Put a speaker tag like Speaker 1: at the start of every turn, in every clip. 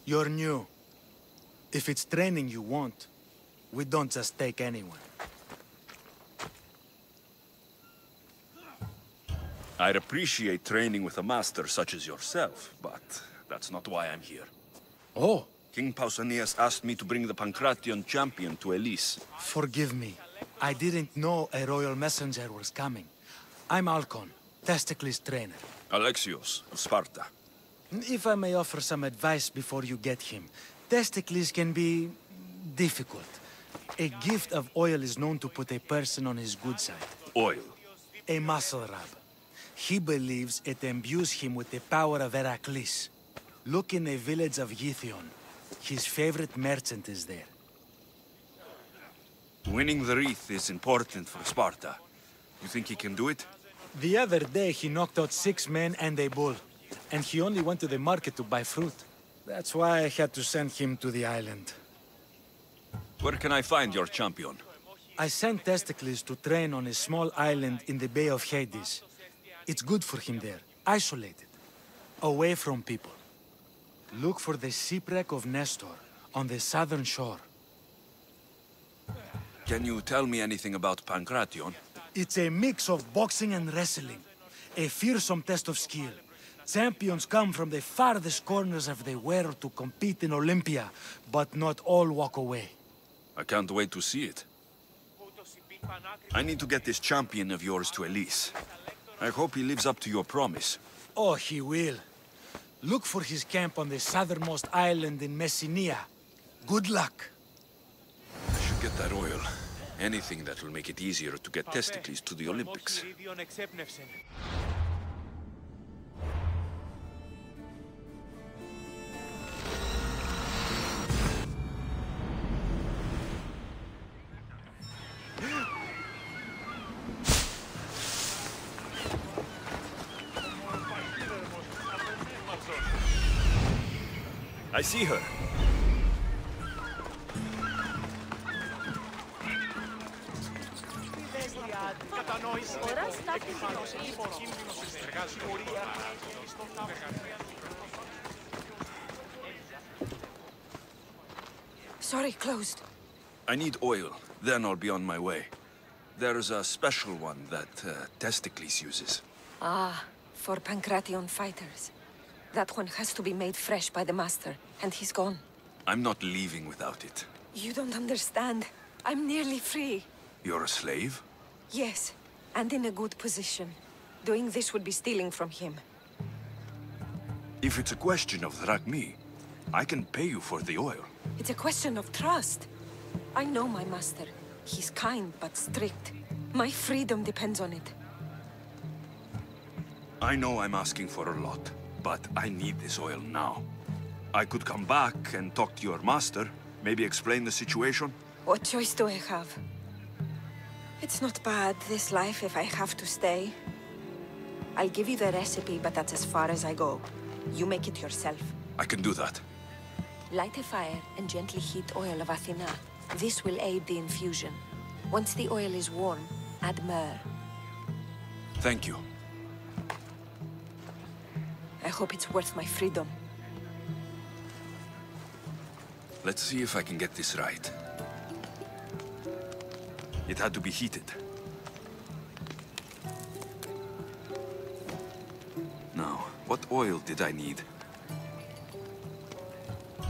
Speaker 1: You're new. If it's training you want, we don't just take anyone.
Speaker 2: I'd appreciate training with a master such as yourself, but that's not why I'm here.
Speaker 1: Oh,
Speaker 2: King Pausanias asked me to bring the Pancration champion to Elise.
Speaker 1: forgive me. I didn't know a royal messenger was coming. I'm Alcon, Testicles trainer.
Speaker 2: Alexios, of Sparta.
Speaker 1: If I may offer some advice before you get him, Testicles can be difficult. A gift of oil is known to put a person on his good side.
Speaker 2: Oil.
Speaker 1: A muscle rub. He believes it imbues him with the power of Heracles. Look in the village of Yithion. His favorite merchant is there.
Speaker 2: Winning the wreath is important for Sparta. You think he can do it?
Speaker 1: The other day he knocked out 6 men and a bull. And he only went to the market to buy fruit. That's why I had to send him to the island.
Speaker 2: Where can I find your champion?
Speaker 1: I sent Testicles to train on a small island in the Bay of Hades. It's good for him there, isolated, away from people. Look for the shipwreck of Nestor on the southern shore.
Speaker 2: Can you tell me anything about Pancration?
Speaker 1: It's a mix of boxing and wrestling. A fearsome test of skill. Champions come from the farthest corners of the world to compete in Olympia, but not all walk away.
Speaker 2: I can't wait to see it. I need to get this champion of yours to Elise. I hope he lives up to your promise.
Speaker 1: Oh, he will. Look for his camp on the southernmost island in Messenia. Good luck.
Speaker 2: I should get that oil. Anything that will make it easier to get Testicles to the Olympics. I see her.
Speaker 3: Sorry, closed.
Speaker 2: I need oil, then I'll be on my way. There's a special one that Testicles uses.
Speaker 3: Ah, for Pancration fighters. That one has to be made fresh by the master, and he's gone.
Speaker 2: I'm not leaving without it.
Speaker 3: You don't understand. I'm nearly free.
Speaker 2: You're a slave?
Speaker 3: Yes, and in a good position. Doing this would be stealing from him.
Speaker 2: If it's a question of drachmi, I can pay you for the oil.
Speaker 3: It's a question of trust. I know my master. He's kind but strict. My freedom depends on it.
Speaker 2: I know I'm asking for a lot, but I need this oil now. I could come back and talk to your master, maybe explain the situation.
Speaker 3: What choice do I have? It's not bad, this life, if I have to stay. I'll give you the recipe, but that's as far as I go. You make it yourself.
Speaker 2: I can do that.
Speaker 3: Light a fire and gently heat oil of Athena. This will aid the infusion. Once the oil is warm, add myrrh.
Speaker 2: Thank you.
Speaker 3: I hope it's worth my freedom.
Speaker 2: Let's see if I can get this right. It had to be heated. Now, what oil did I need?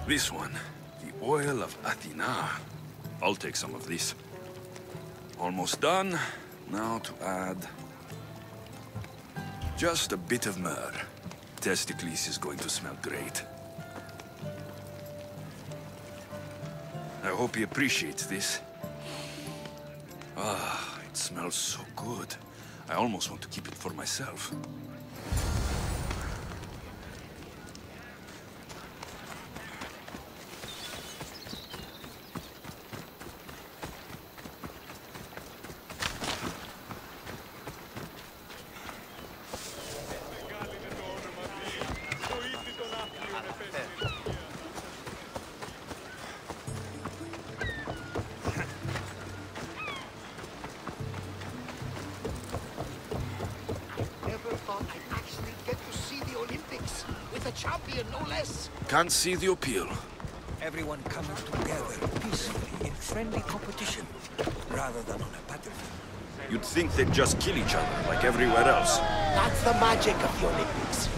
Speaker 2: This one. The oil of Athena. I'll take some of this. Almost done. Now to add... just a bit of myrrh. Testicles is going to smell great. I hope he appreciates this. Ah, it smells so good. I almost want to keep it for myself.
Speaker 4: champion, no less.
Speaker 2: Can't see the appeal.
Speaker 4: Everyone coming together peacefully in friendly competition, rather than on a battlefield.
Speaker 2: You'd think they'd just kill each other, like everywhere else.
Speaker 4: That's the magic of the Olympics.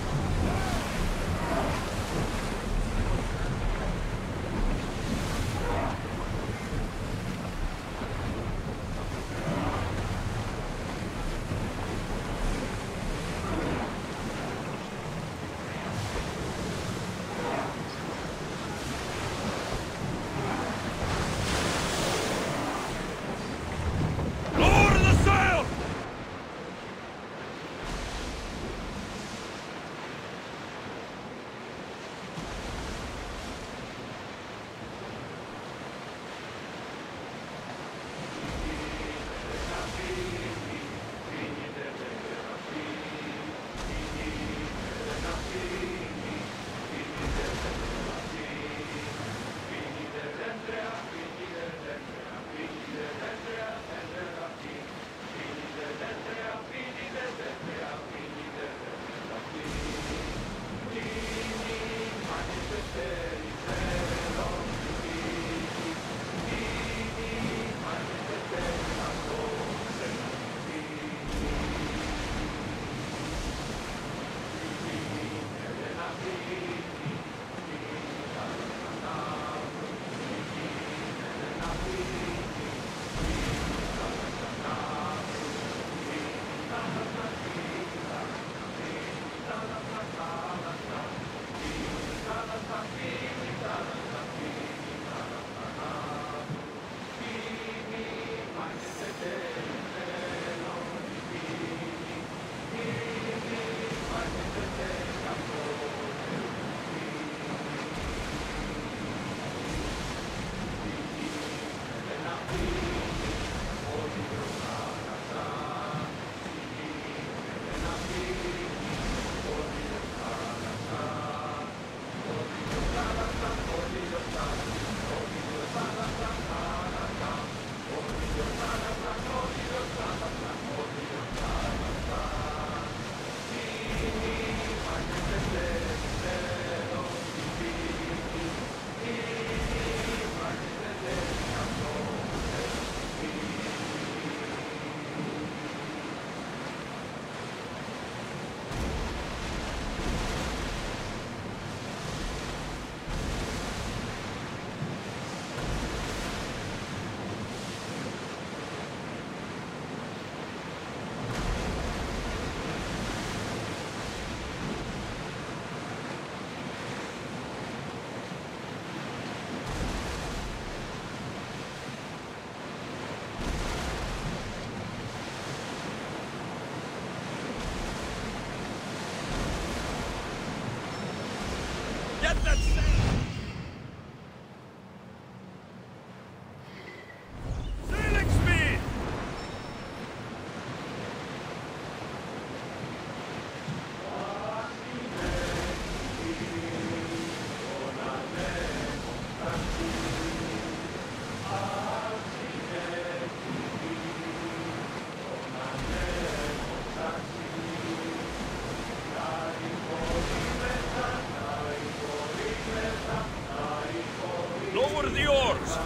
Speaker 2: Lower the oars!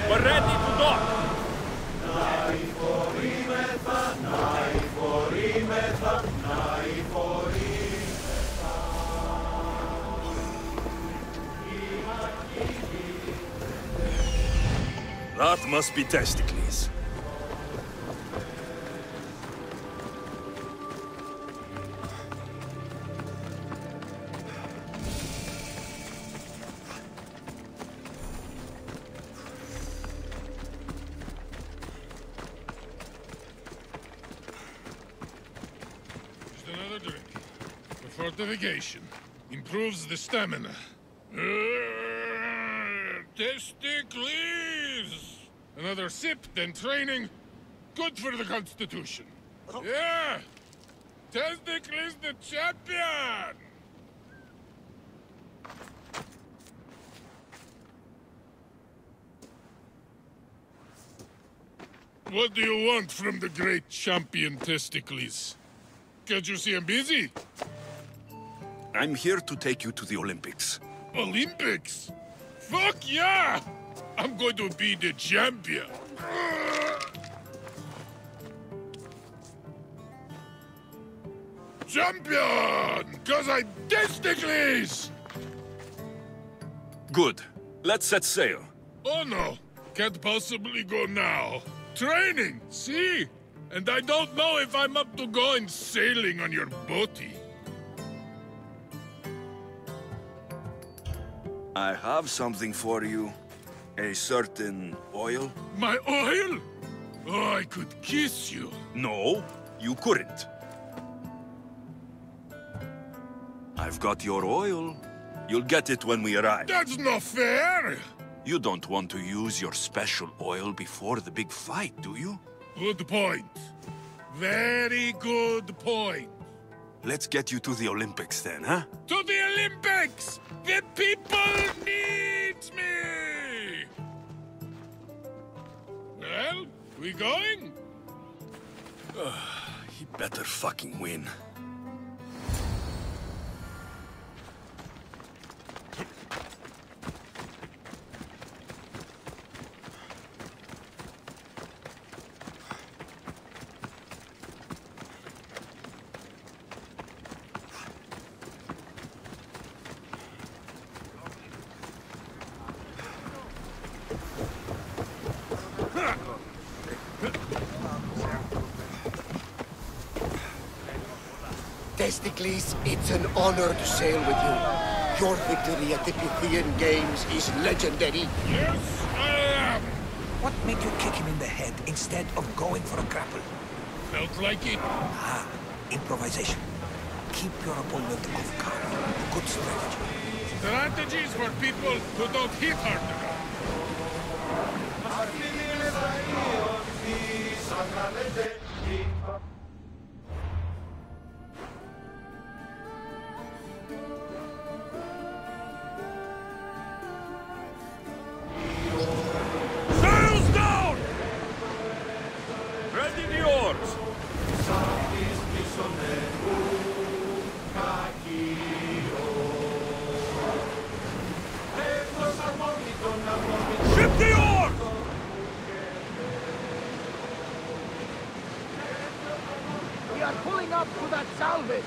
Speaker 2: We're ready to dock! That must be testicles.
Speaker 5: Another drink. The fortification improves the stamina. Testicles! Another sip, then training. Good for the Constitution. Yeah! Testicles the champion! What do you want from the great champion Testicles? Can't you see I'm busy?
Speaker 2: I'm here to take you to the Olympics.
Speaker 5: Olympics? Fuck yeah! I'm going to be the champion. Champion! Cause I'm testicles!
Speaker 2: Good. Let's set sail.
Speaker 5: Oh no, can't possibly go now. Training, see? And I don't know if I'm up to going sailing on your boaty.
Speaker 2: I have something for you. A certain oil?
Speaker 5: My oil? Oh, I could kiss you.
Speaker 2: No, you couldn't. I've got your oil. You'll get it when we arrive.
Speaker 5: That's not fair!
Speaker 2: You don't want to use your special oil before the big fight, do you?
Speaker 5: Good point. Very good point.
Speaker 2: Let's get you to the Olympics then, huh?
Speaker 5: To the Olympics! The people need me! Well, we going?
Speaker 2: He better fucking win.
Speaker 6: Testicles, it's an honor to sail with you. Your victory at the Pythian Games is legendary.
Speaker 5: Yes, I am!
Speaker 4: What made you kick him in the head instead of going for a grapple?
Speaker 5: Felt like it.
Speaker 4: Ah, improvisation. Keep your opponent off guard. Good strategy.
Speaker 5: Strategies for people who don't hit hard enough.
Speaker 2: Sails down! Ready the oars! Ship the oars!
Speaker 6: We are pulling up to that salvage.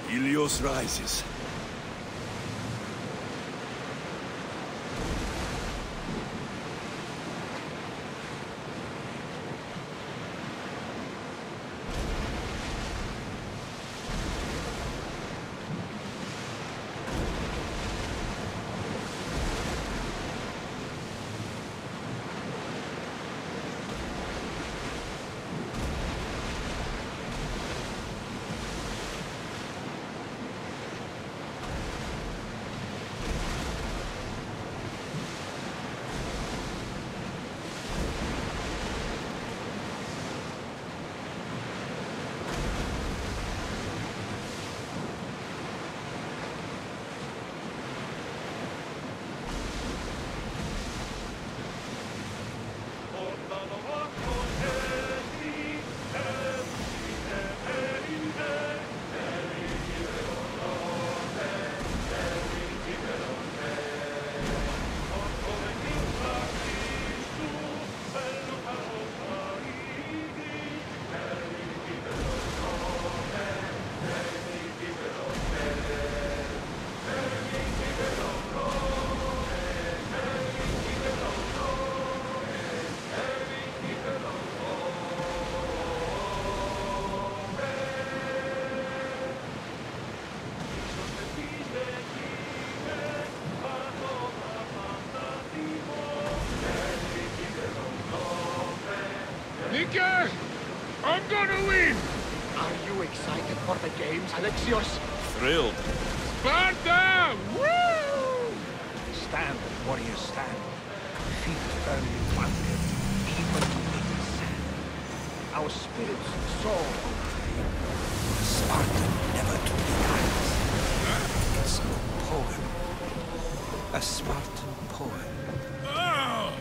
Speaker 2: Helios rises.
Speaker 6: Sparta Games, Alexios.
Speaker 2: Thrilled.
Speaker 5: Sparta! Woo!
Speaker 4: Stand, warriors, stand. Feet firmly planted, even in the sand. Our spirits soar. A Spartan never truly dies. It's a poem. A Spartan poem.
Speaker 5: Oh!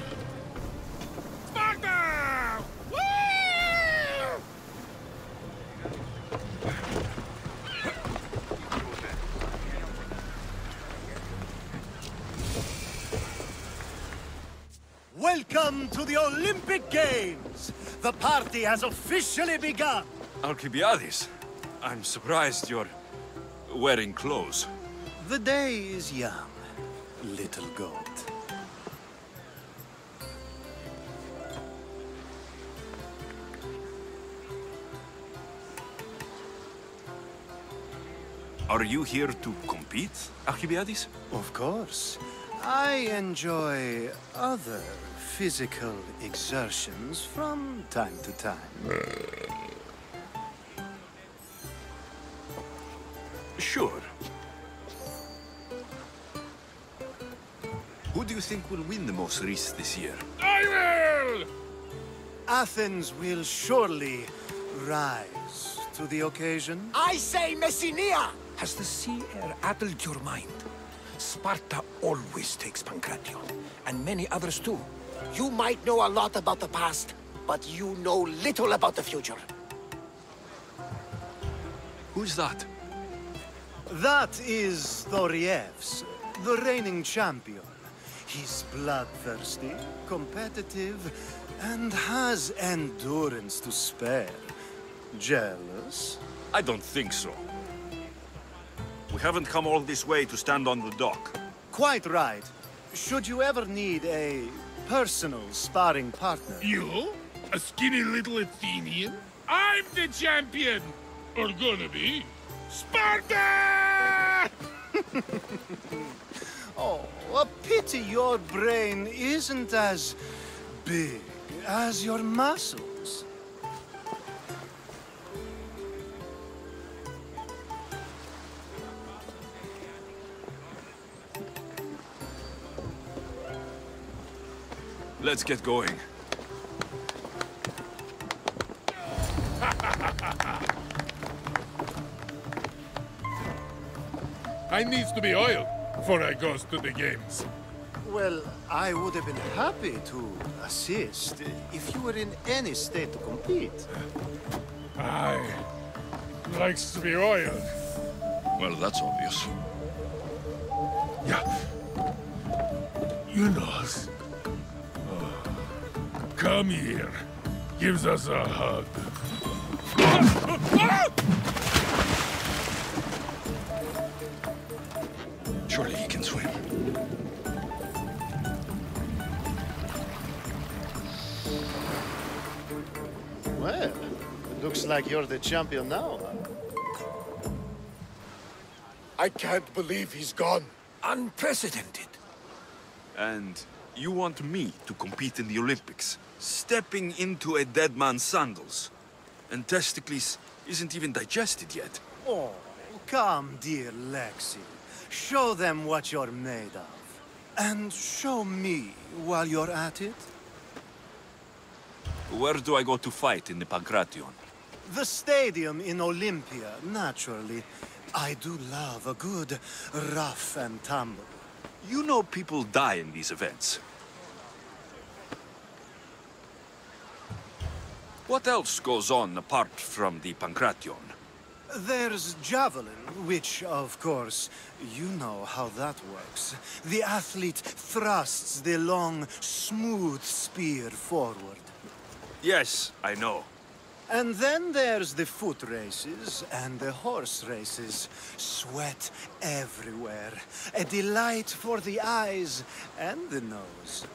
Speaker 5: Sparta! Woo!
Speaker 7: Welcome to the Olympic Games! The party has officially begun!
Speaker 2: Alcibiades, I'm surprised you're wearing clothes.
Speaker 7: The day is young, little goat.
Speaker 2: Are you here to compete, Alcibiades?
Speaker 7: Of course. I enjoy other physical exertions from time to time.
Speaker 2: Sure. Who do you think will win the most race this year?
Speaker 5: I will!
Speaker 7: Athens will surely rise to the occasion.
Speaker 6: I say Messinia!
Speaker 4: Has the sea air addled your mind? Sparta always takes Pancration, and many others too.
Speaker 6: You might know a lot about the past, but you know little about the future.
Speaker 2: Who's that?
Speaker 7: That is Thorievs, the reigning champion. He's bloodthirsty, competitive, and has endurance to spare. Jealous?
Speaker 2: I don't think so. We haven't come all this way to stand on the dock.
Speaker 7: Quite right. Should you ever need a personal sparring partner?
Speaker 5: You? A skinny little Athenian? I'm the champion! Or gonna be. Sparta!
Speaker 7: Oh, a pity your brain isn't as big as your muscles.
Speaker 2: Let's get going.
Speaker 5: I needs to be oiled before I goes to the games.
Speaker 7: Well, I would have been happy to assist if you were in any state to compete.
Speaker 5: I likes to be oiled.
Speaker 2: Well, that's obvious.
Speaker 5: Yeah. You know. Come here. Gives us a hug.
Speaker 2: Surely he can swim.
Speaker 7: Well, it looks like you're the champion now.
Speaker 6: I can't believe he's gone.
Speaker 4: Unprecedented.
Speaker 2: And you want me to compete in the Olympics? Stepping into a dead man's sandals. And Testicles isn't even digested yet.
Speaker 7: Oh, come, dear Lexi. Show them what you're made of. And show me while you're at it.
Speaker 2: Where do I go to fight in the Pancration?
Speaker 7: The stadium in Olympia, naturally. I do love a good rough and tumble.
Speaker 2: You know people die in these events. What else goes on apart from the Pancration?
Speaker 7: There's javelin, which, of course, you know how that works. The athlete thrusts the long, smooth spear forward.
Speaker 2: Yes, I know.
Speaker 7: And then there's the foot races and the horse races. Sweat everywhere. A delight for the eyes and the nose.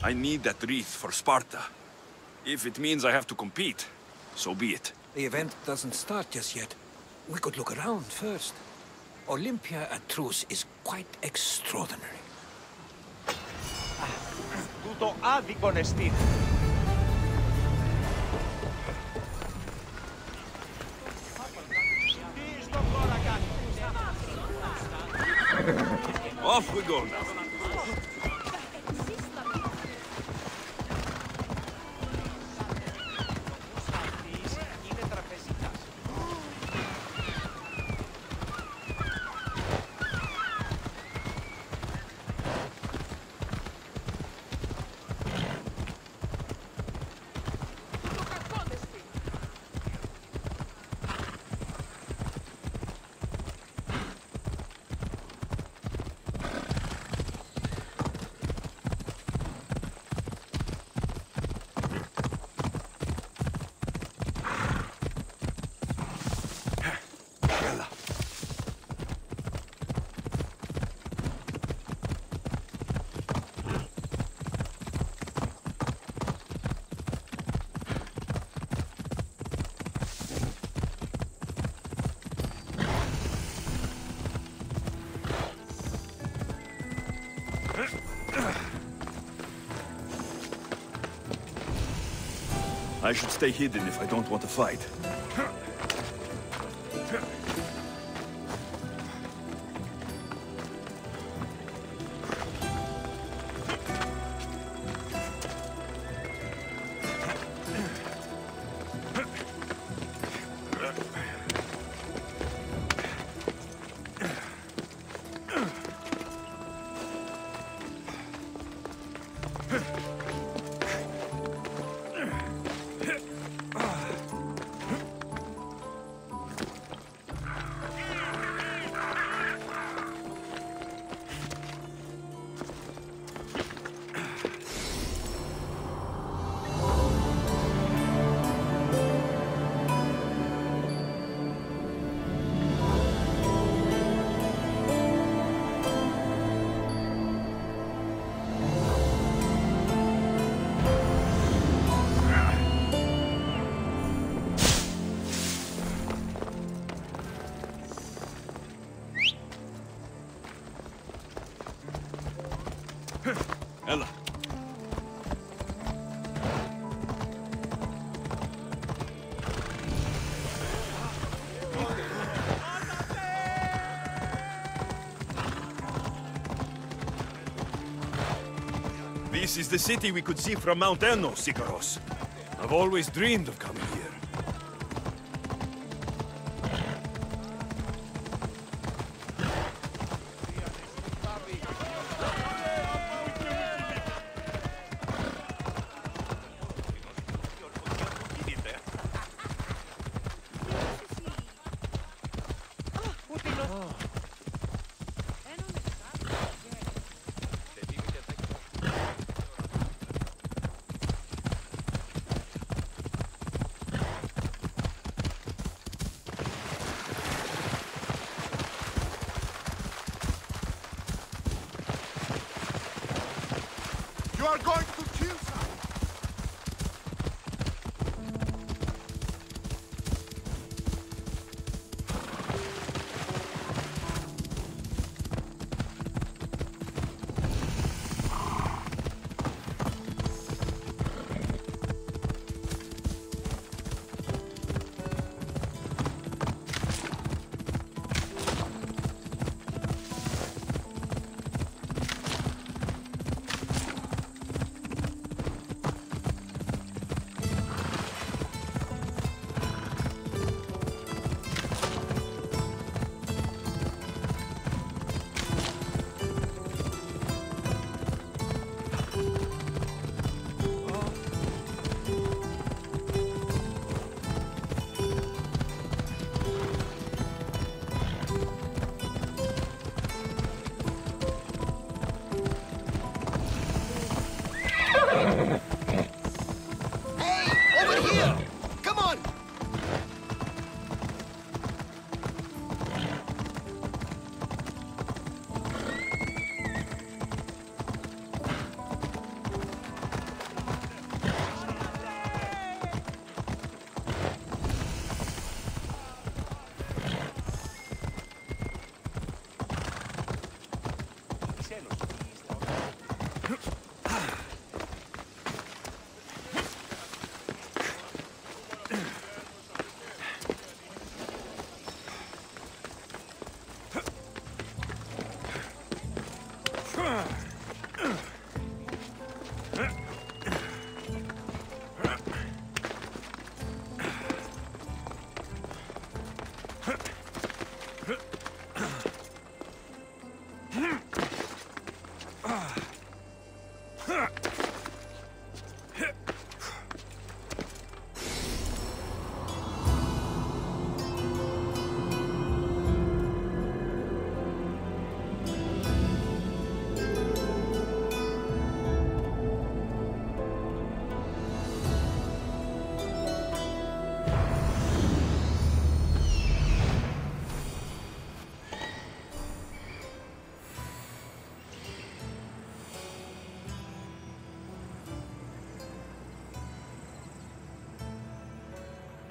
Speaker 2: I need that wreath for Sparta. If it means I have to compete, so be it.
Speaker 4: The event doesn't start just yet. We could look around first. Olympia at truce is quite extraordinary.
Speaker 8: Τούτο άδικον εστίν.
Speaker 2: Off we go now. I should stay hidden if I don't want to fight. Ella. This is the city we could see from Mount Enno, Sikaros. I've always dreamed of coming here.
Speaker 6: You are going to kill someone!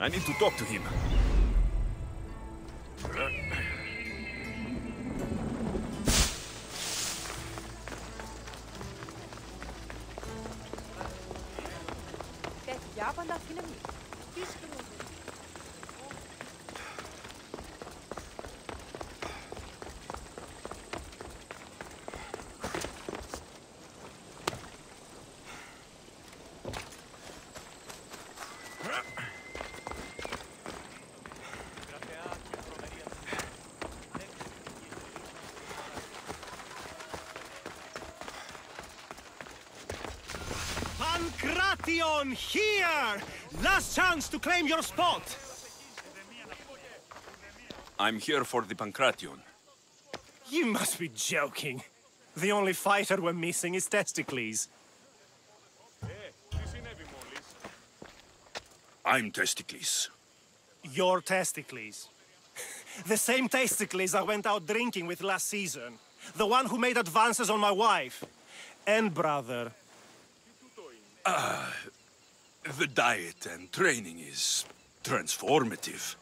Speaker 2: I need to talk to him.
Speaker 9: Pancration, here! Last chance to claim your spot!
Speaker 2: I'm here for the Pancration.
Speaker 9: You must be joking. The only fighter we're missing is Testicles.
Speaker 2: I'm Testicles.
Speaker 9: Your Testicles. The same Testicles I went out drinking with last season. The one who made advances on my wife. And brother.
Speaker 2: The diet and training is transformative.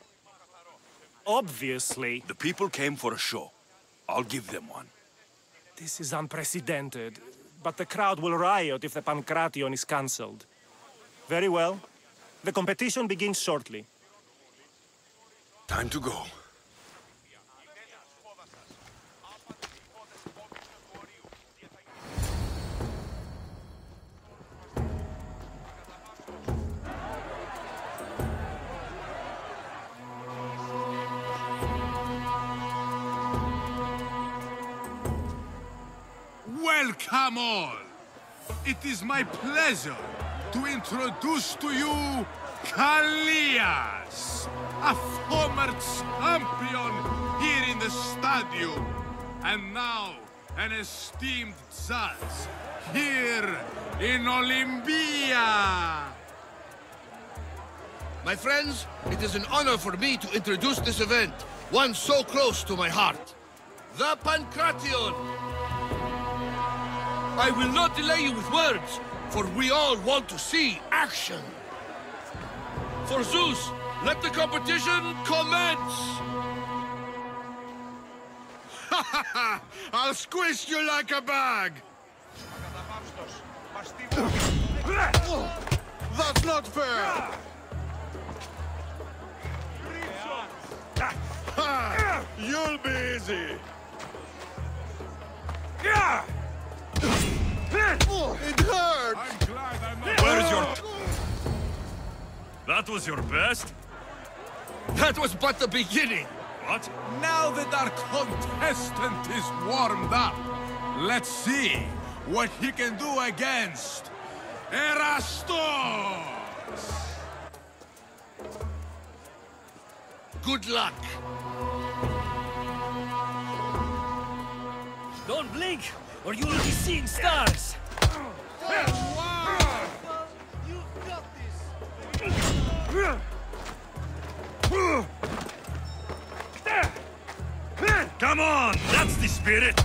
Speaker 9: Obviously.
Speaker 2: The people came for a show. I'll give them one.
Speaker 9: This is unprecedented. But the crowd will riot if the Pancration is cancelled. Very well. The competition begins shortly.
Speaker 2: Time to go.
Speaker 5: Welcome all! It is my pleasure to introduce to you Kalias, a former champion here in the stadium, and now an esteemed judge here in Olympia.
Speaker 6: My friends, it is an honor for me to introduce this event, one so close to my heart. The Pancration! I will not delay you with words, for we all want to see action. For Zeus, let the competition commence!
Speaker 5: I'll squish you like a bag! That's not fair! You'll be easy! It hurts! I'm glad I'm not...
Speaker 2: Where's your... That was your best?
Speaker 6: That was but the beginning!
Speaker 2: What?
Speaker 5: Now that our contestant is warmed up, let's see what he can do against Erastos!
Speaker 6: Good luck!
Speaker 9: Don't blink, or you will be seeing stars!
Speaker 2: Come on! That's the spirit!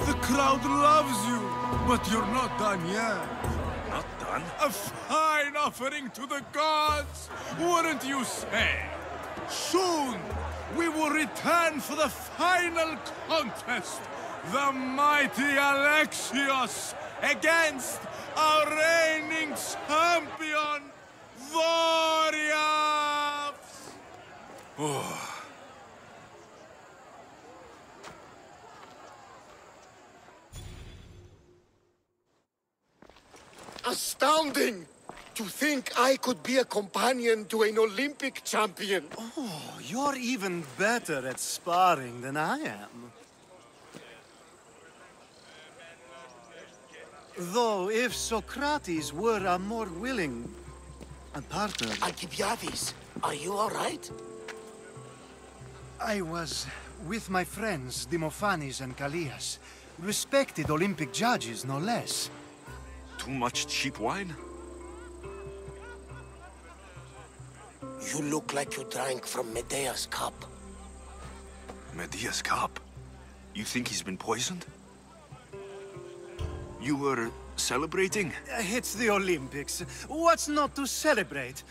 Speaker 5: The crowd loves you, but you're not done yet.
Speaker 2: Not done?
Speaker 5: A fine offering to the gods, wouldn't you say? Soon, we will return for the final contest. The mighty Alexios against our reigning champion, Doriath!
Speaker 6: Astounding! To think I could be a companion to an Olympic champion.
Speaker 7: Oh, you're even better at sparring than I am. Though, if Socrates were a more willing partner...
Speaker 6: Alcibiades, are you all right?
Speaker 7: I was with my friends, Demophanes and Callias. Respected Olympic judges, no less.
Speaker 2: Too much cheap wine?
Speaker 10: You look like you drank from Medea's cup.
Speaker 2: Medea's cup? You think he's been poisoned? You were celebrating?
Speaker 7: It's the Olympics. What's not to celebrate?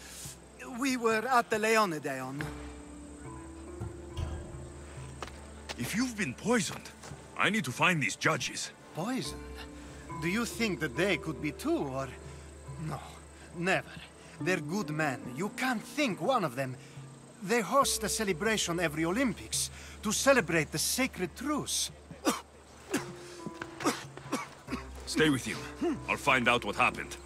Speaker 7: We were at the Leonideon.
Speaker 2: If you've been poisoned, I need to find these judges.
Speaker 7: Poisoned? Do you think that they could be too, or... No, never. They're good men. You can't think one of them. They host a celebration every Olympics to celebrate the sacred truce.
Speaker 2: Stay with you. I'll find out what happened.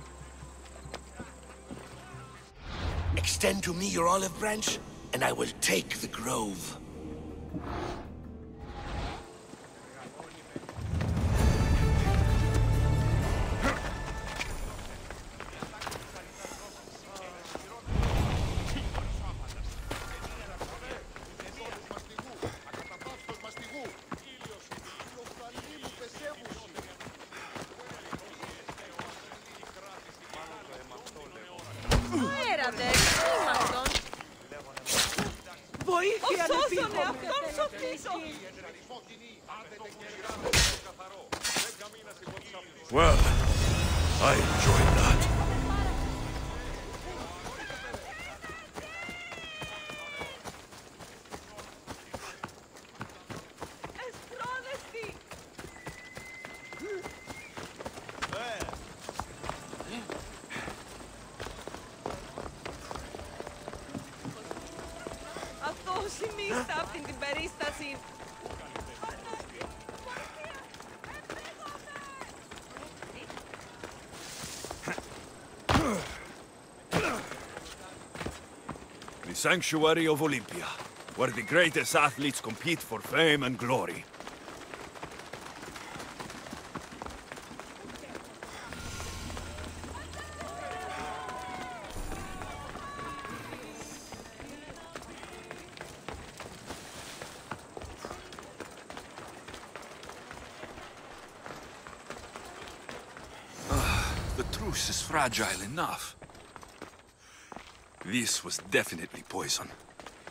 Speaker 10: Extend to me your olive branch, and I will take the grove.
Speaker 2: Well, I enjoyed that. The sanctuary of Olympia, where the greatest athletes compete for fame and glory. The truce is fragile enough. This was definitely poison.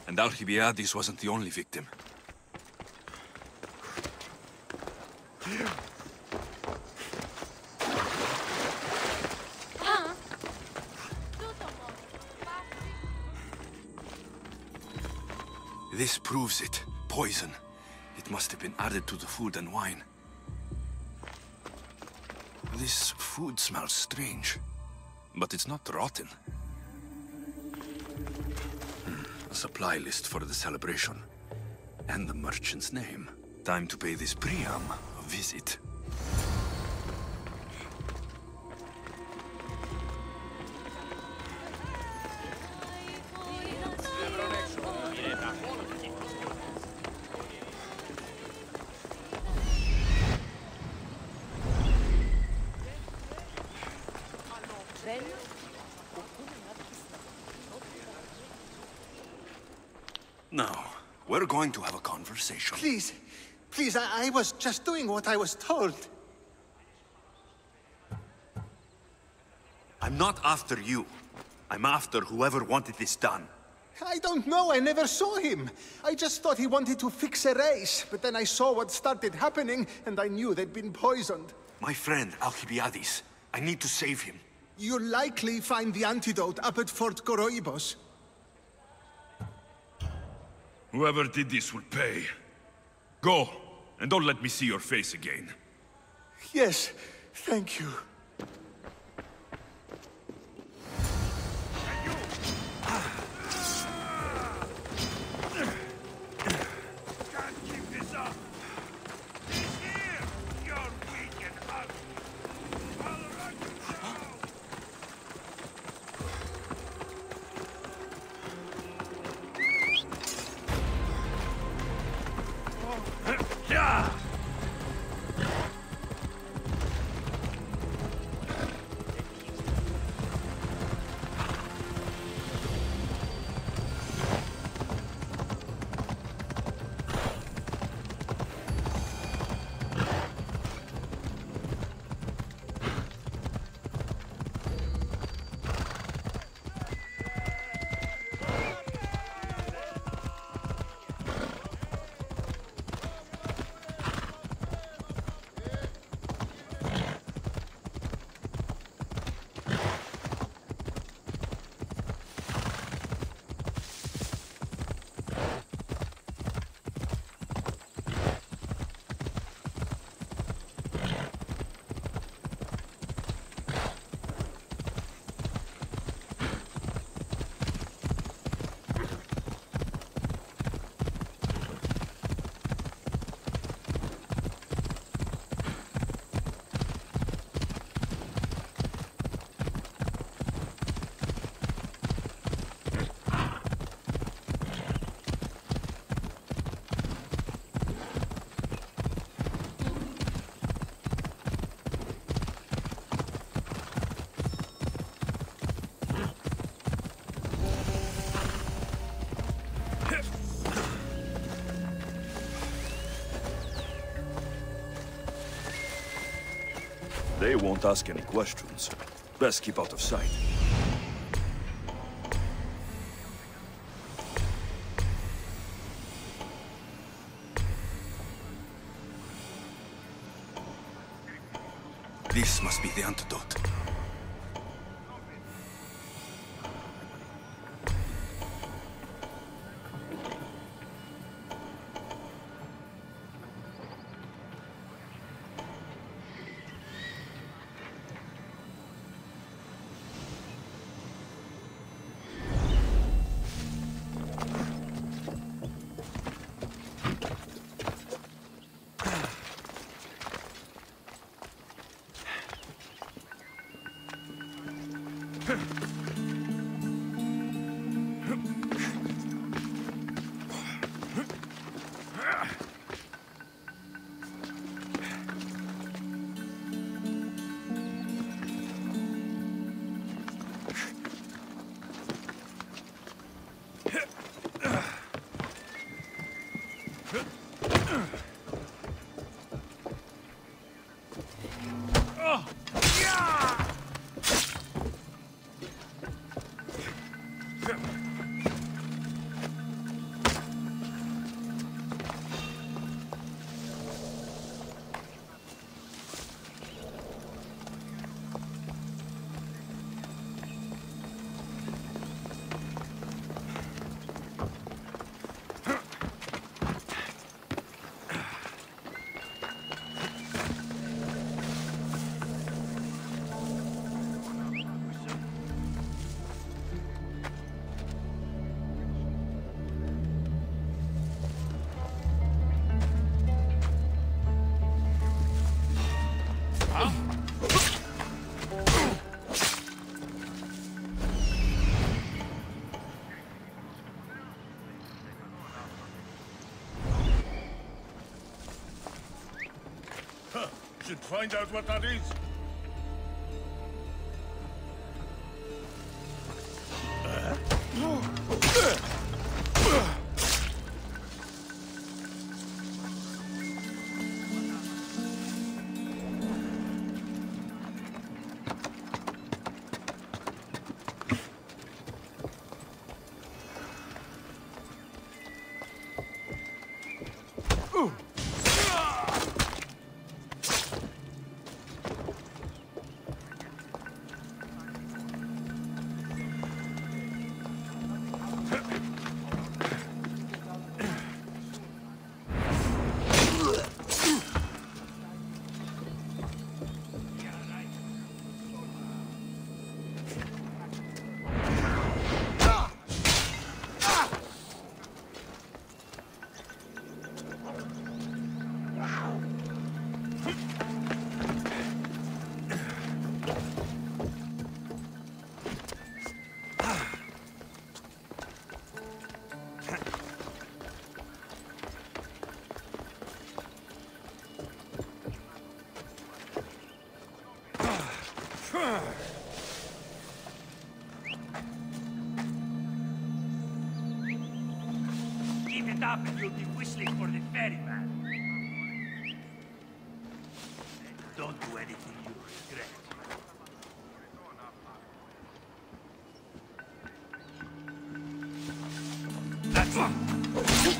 Speaker 2: And Alcibiades wasn't the only victim. This proves it. Poison. It must have been added to the food and wine. This food smells strange. But it's not rotten. A supply list for the celebration. And the merchant's name. Time to pay this Priam a visit. Now, we're going to have a conversation.
Speaker 7: Please, I was just doing what I was told.
Speaker 2: I'm not after you. I'm after whoever wanted this done.
Speaker 7: I don't know, I never saw him. I just thought he wanted to fix a race, but then I saw what started happening, and I knew they'd been poisoned.
Speaker 2: My friend, Alcibiades. I need to save him.
Speaker 7: You'll likely find the antidote up at Fort Koroibos.
Speaker 2: Whoever did this will pay. Go, and don't let me see your face again.
Speaker 7: Yes, thank you.
Speaker 2: They won't ask any questions. Best keep out of sight.
Speaker 10: This must be the antidote.
Speaker 5: Should find out what that is.
Speaker 11: Keep it up and you'll be whistling for the ferryman. Don't do anything you regret. That's it.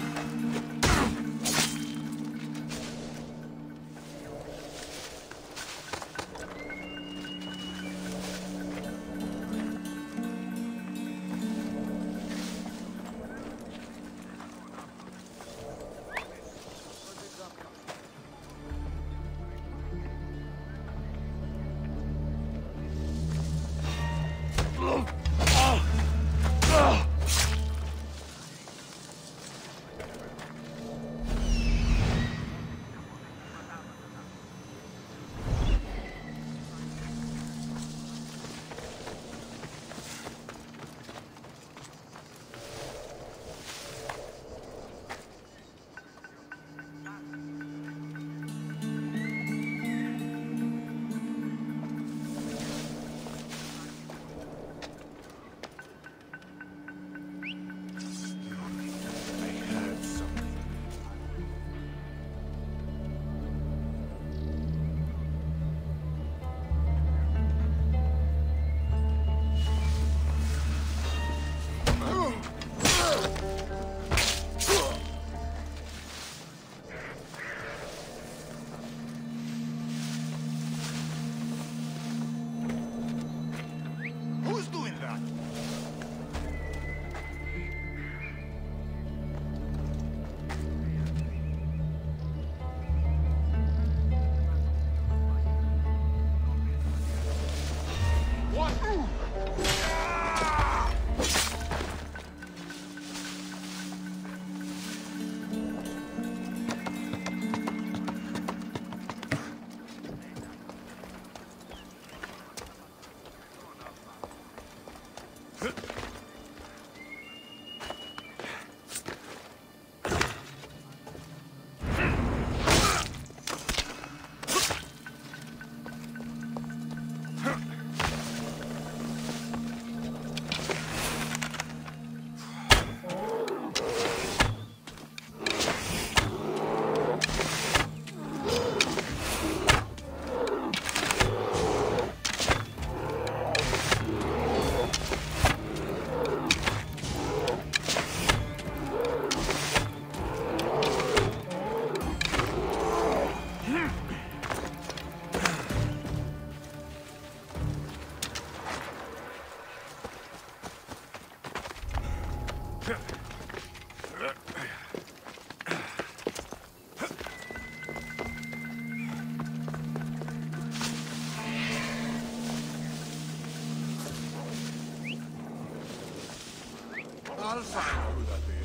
Speaker 5: I'll find who that is.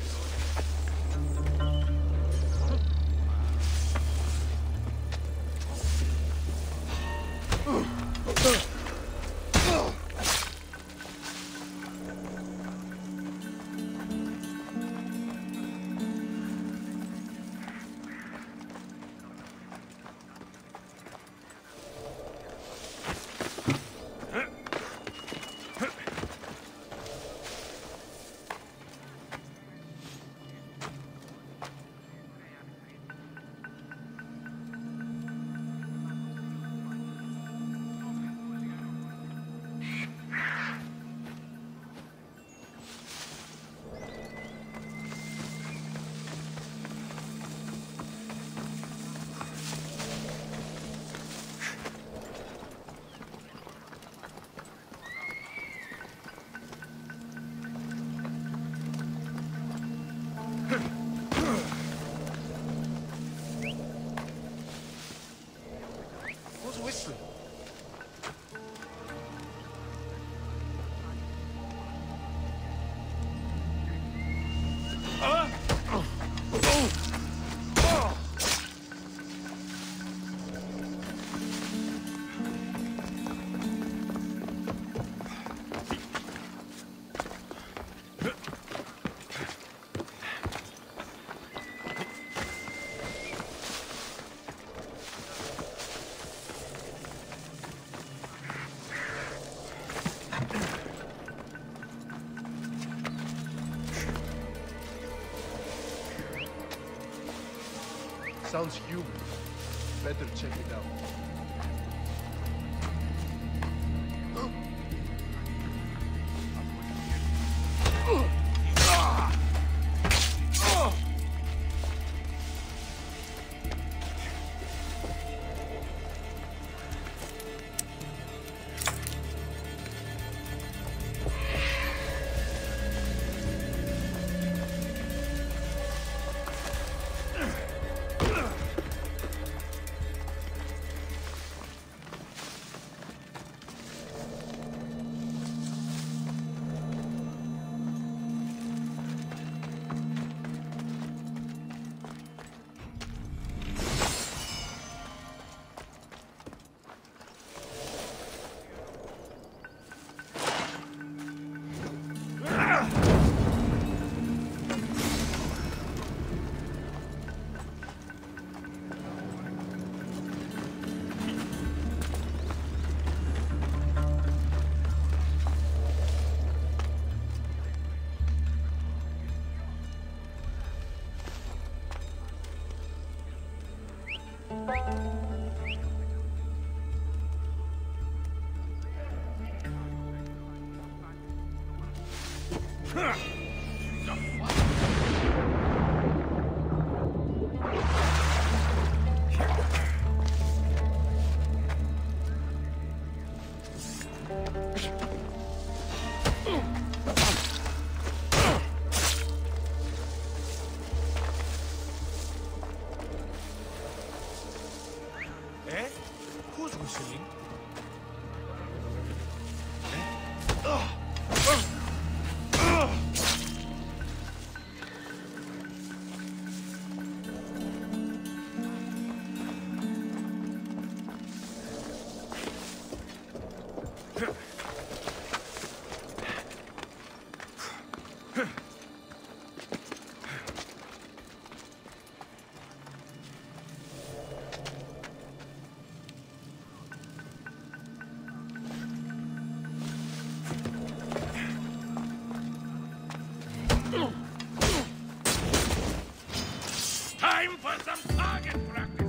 Speaker 12: Sounds human. Better check it out.
Speaker 5: Who's whistling? Time for some target practice!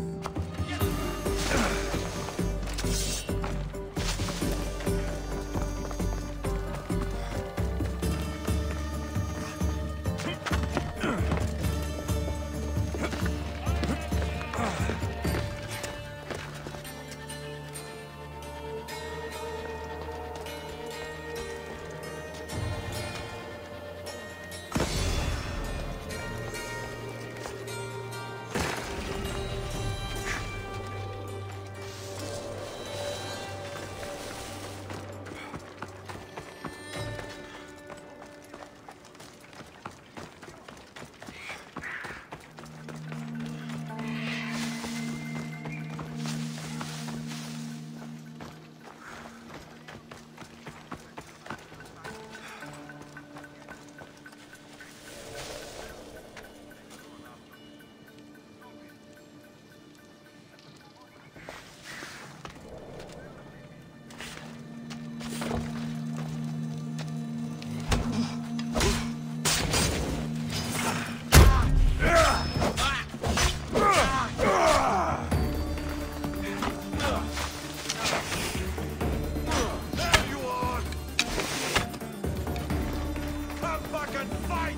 Speaker 5: can fight!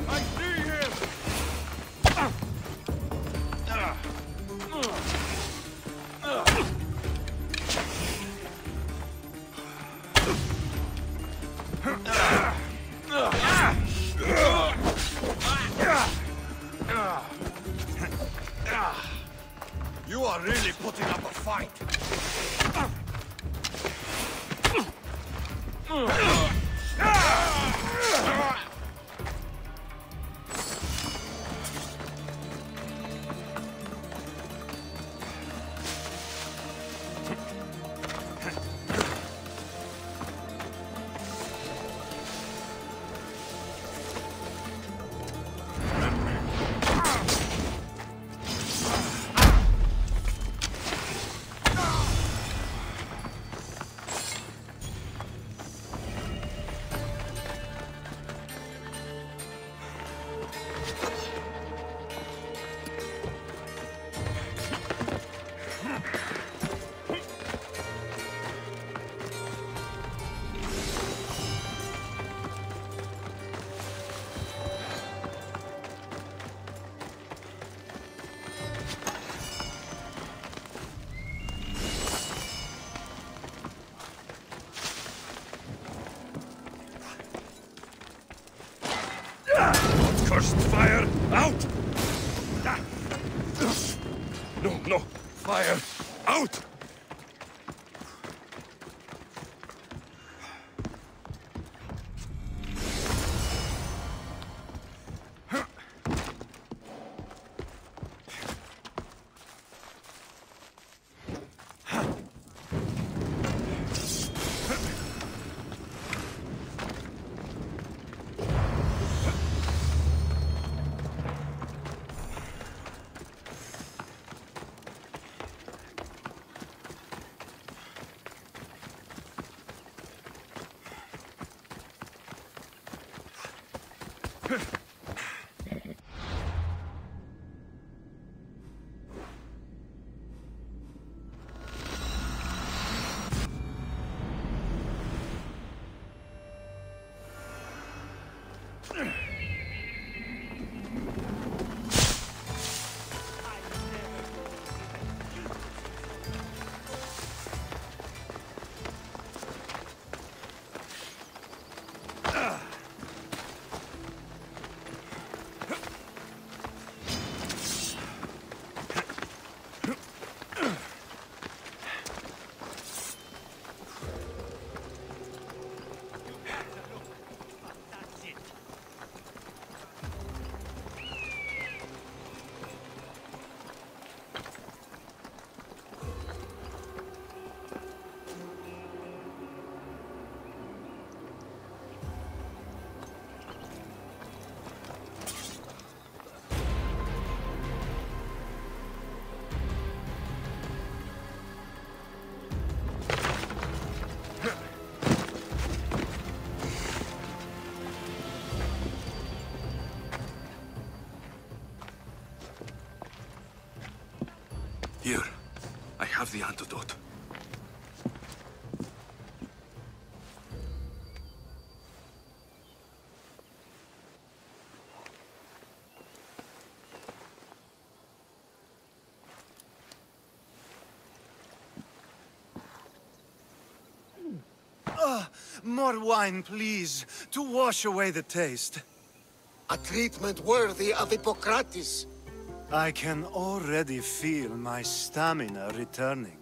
Speaker 5: I see him!
Speaker 10: You are really putting up a fight.
Speaker 6: Cursed fire! Out! No, no! Fire! Out!
Speaker 2: Here, I have the antidote.
Speaker 7: More wine, please, to wash away the taste.
Speaker 10: A treatment worthy of Hippocrates.
Speaker 7: I can already feel my stamina returning.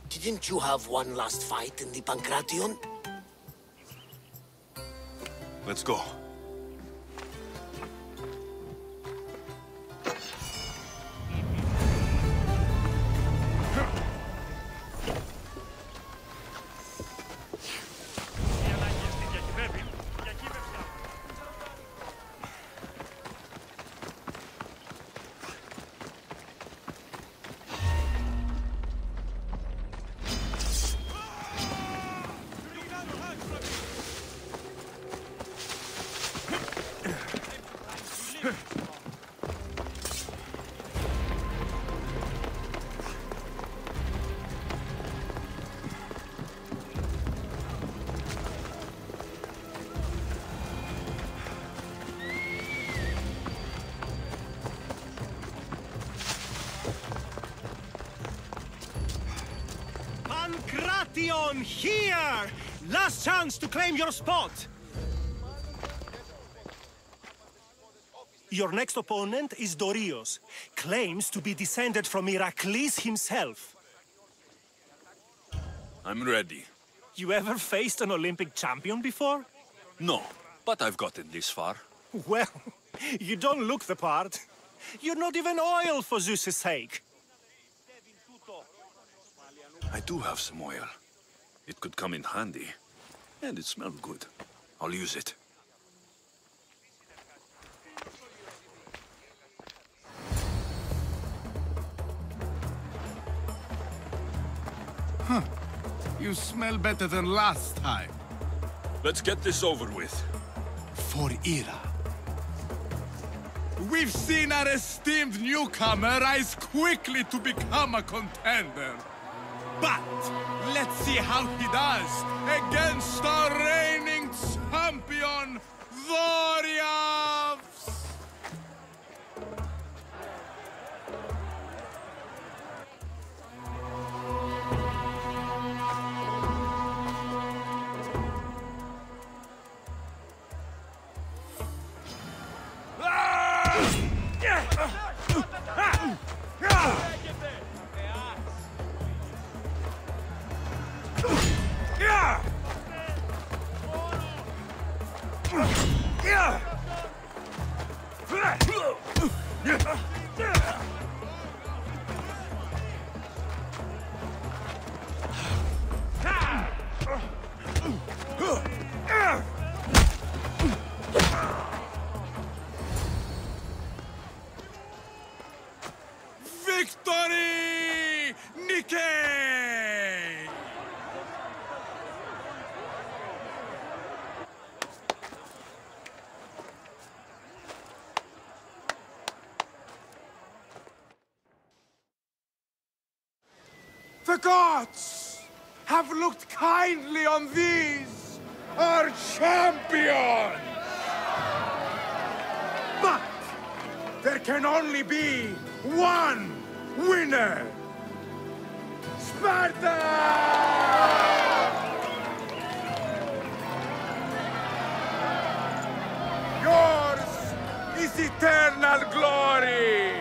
Speaker 10: Didn't you have one last fight in the Pancration?
Speaker 2: Let's go.
Speaker 9: on, here! Last chance to claim your spot! Your next opponent is Dorios. Claims to be descended from Heracles himself.
Speaker 2: I'm ready.
Speaker 9: You ever faced an Olympic champion before?
Speaker 2: No, but I've gotten this far.
Speaker 9: Well, you don't look the part. You're not even oil for Zeus's sake.
Speaker 2: I do have some oil. It could come in handy. And it smells good. I'll use it.
Speaker 5: Huh. You smell better than last time.
Speaker 2: Let's get this over with.
Speaker 5: For Ira. We've seen our esteemed newcomer rise quickly to become a contender. But let's see how he does against our reigning champion, Dorios! Victory! Nike! The gods have looked kindly on these, our champions! But there can only be one winner! Sparta! Yours is eternal glory!